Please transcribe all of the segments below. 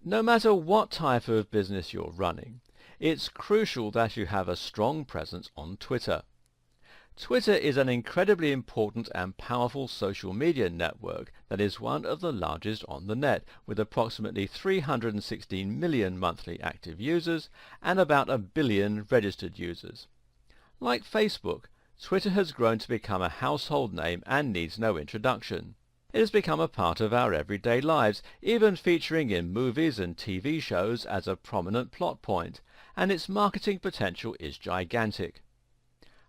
No matter what type of business you're running, it's crucial that you have a strong presence on Twitter. Twitter is an incredibly important and powerful social media network that is one of the largest on the net, with approximately 316 million monthly active users and about a billion registered users. Like Facebook, Twitter has grown to become a household name and needs no introduction. It has become a part of our everyday lives, even featuring in movies and TV shows as a prominent plot point, and its marketing potential is gigantic.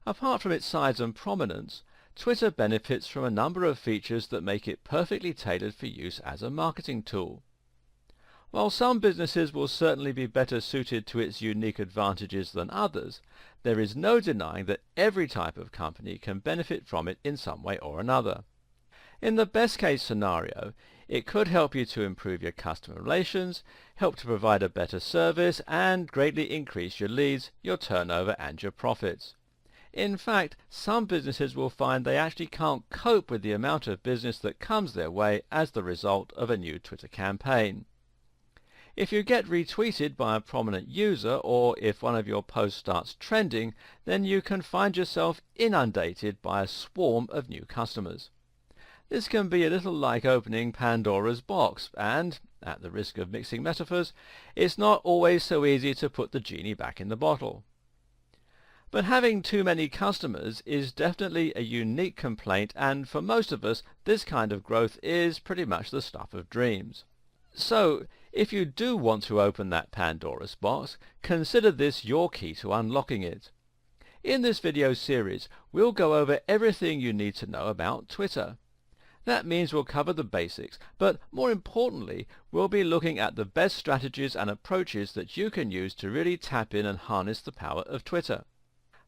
Apart from its size and prominence, Twitter benefits from a number of features that make it perfectly tailored for use as a marketing tool. While some businesses will certainly be better suited to its unique advantages than others, there is no denying that every type of company can benefit from it in some way or another. In the best case scenario, it could help you to improve your customer relations, help to provide a better service, and greatly increase your leads, your turnover, and your profits. In fact, some businesses will find they actually can't cope with the amount of business that comes their way as the result of a new Twitter campaign. If you get retweeted by a prominent user, or if one of your posts starts trending, then you can find yourself inundated by a swarm of new customers. This can be a little like opening Pandora's box, and, at the risk of mixing metaphors, it's not always so easy to put the genie back in the bottle. But having too many customers is definitely a unique complaint, and for most of us, this kind of growth is pretty much the stuff of dreams. So, if you do want to open that Pandora's box, consider this your key to unlocking it. In this video series, we'll go over everything you need to know about Twitter. That means we'll cover the basics, but more importantly, we'll be looking at the best strategies and approaches that you can use to really tap in and harness the power of Twitter.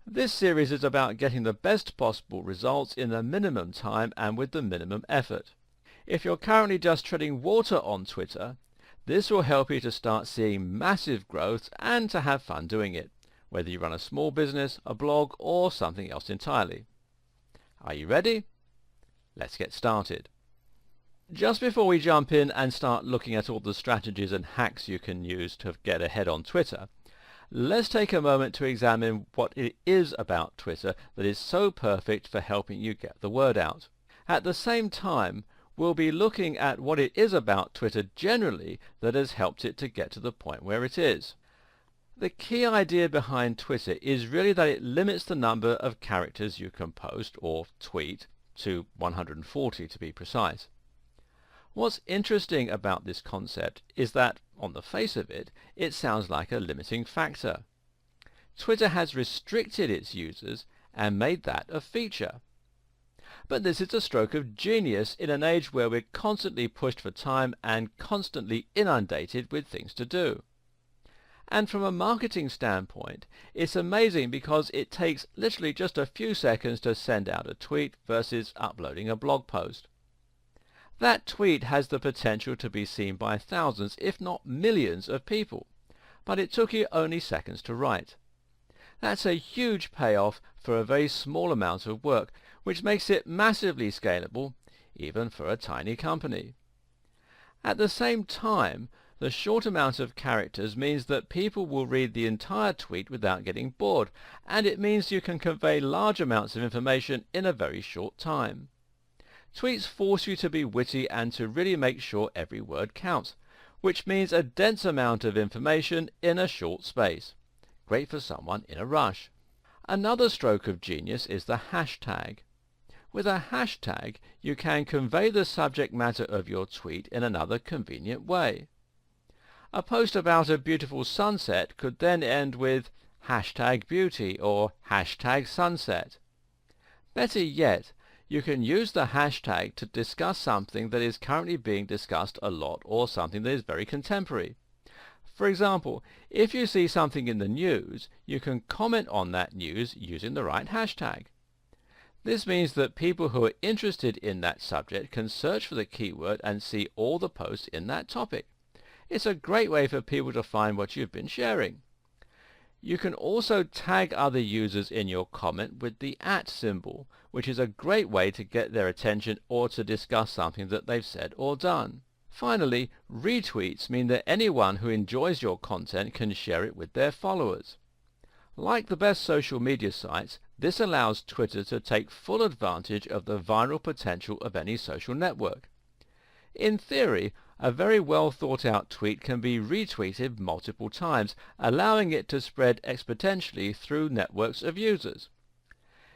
This series is about getting the best possible results in the minimum time and with the minimum effort. If you're currently just treading water on Twitter, this will help you to start seeing massive growth and to have fun doing it, whether you run a small business, a blog, or something else entirely. Are you ready? Let's get started. Just before we jump in and start looking at all the strategies and hacks you can use to get ahead on Twitter, let's take a moment to examine what it is about Twitter that is so perfect for helping you get the word out. At the same time, we'll be looking at what it is about Twitter generally that has helped it to get to the point where it is. The key idea behind Twitter is really that it limits the number of characters you can post or tweet to 140 to be precise. What's interesting about this concept is that, on the face of it, it sounds like a limiting factor. Twitter has restricted its users and made that a feature. But this is a stroke of genius in an age where we're constantly pushed for time and constantly inundated with things to do. And from a marketing standpoint, it's amazing because it takes literally just a few seconds to send out a tweet versus uploading a blog post. That tweet has the potential to be seen by thousands, if not millions of people, but it took you only seconds to write. That's a huge payoff for a very small amount of work, which makes it massively scalable, even for a tiny company. At the same time, the short amount of characters means that people will read the entire tweet without getting bored, and it means you can convey large amounts of information in a very short time. Tweets force you to be witty and to really make sure every word counts, which means a dense amount of information in a short space. Great for someone in a rush. Another stroke of genius is the hashtag. With a hashtag, you can convey the subject matter of your tweet in another convenient way. A post about a beautiful sunset could then end with #beauty or #sunset. Better yet, you can use the hashtag to discuss something that is currently being discussed a lot or something that is very contemporary. For example, if you see something in the news, you can comment on that news using the right hashtag. This means that people who are interested in that subject can search for the keyword and see all the posts in that topic. It's a great way for people to find what you've been sharing. You can also tag other users in your comment with the @ symbol, which is a great way to get their attention or to discuss something that they've said or done. Finally, retweets mean that anyone who enjoys your content can share it with their followers. Like the best social media sites, this allows Twitter to take full advantage of the viral potential of any social network. In theory, a very well thought out tweet can be retweeted multiple times, allowing it to spread exponentially through networks of users.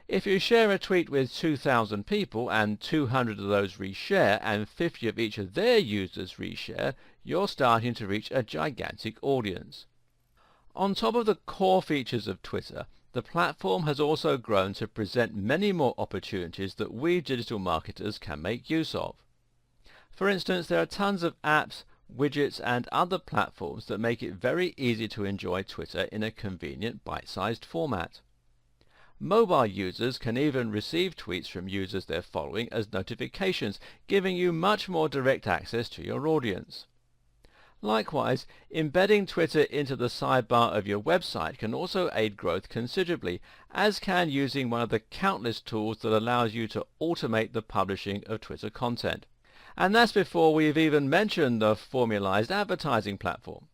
If you share a tweet with 2,000 people and 200 of those reshare and 50 of each of their users reshare, you're starting to reach a gigantic audience. On top of the core features of Twitter, the platform has also grown to present many more opportunities that we digital marketers can make use of. For instance, there are tons of apps, widgets and other platforms that make it very easy to enjoy Twitter in a convenient bite-sized format. Mobile users can even receive tweets from users they're following as notifications, giving you much more direct access to your audience. Likewise, embedding Twitter into the sidebar of your website can also aid growth considerably, as can using one of the countless tools that allows you to automate the publishing of Twitter content. And that's before we've even mentioned the formalized advertising platform.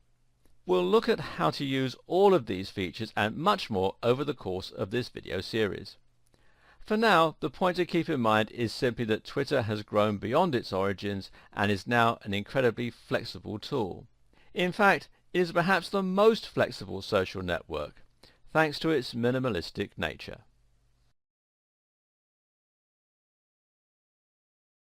We'll look at how to use all of these features and much more over the course of this video series. For now, the point to keep in mind is simply that Twitter has grown beyond its origins and is now an incredibly flexible tool. In fact, it is perhaps the most flexible social network, thanks to its minimalistic nature.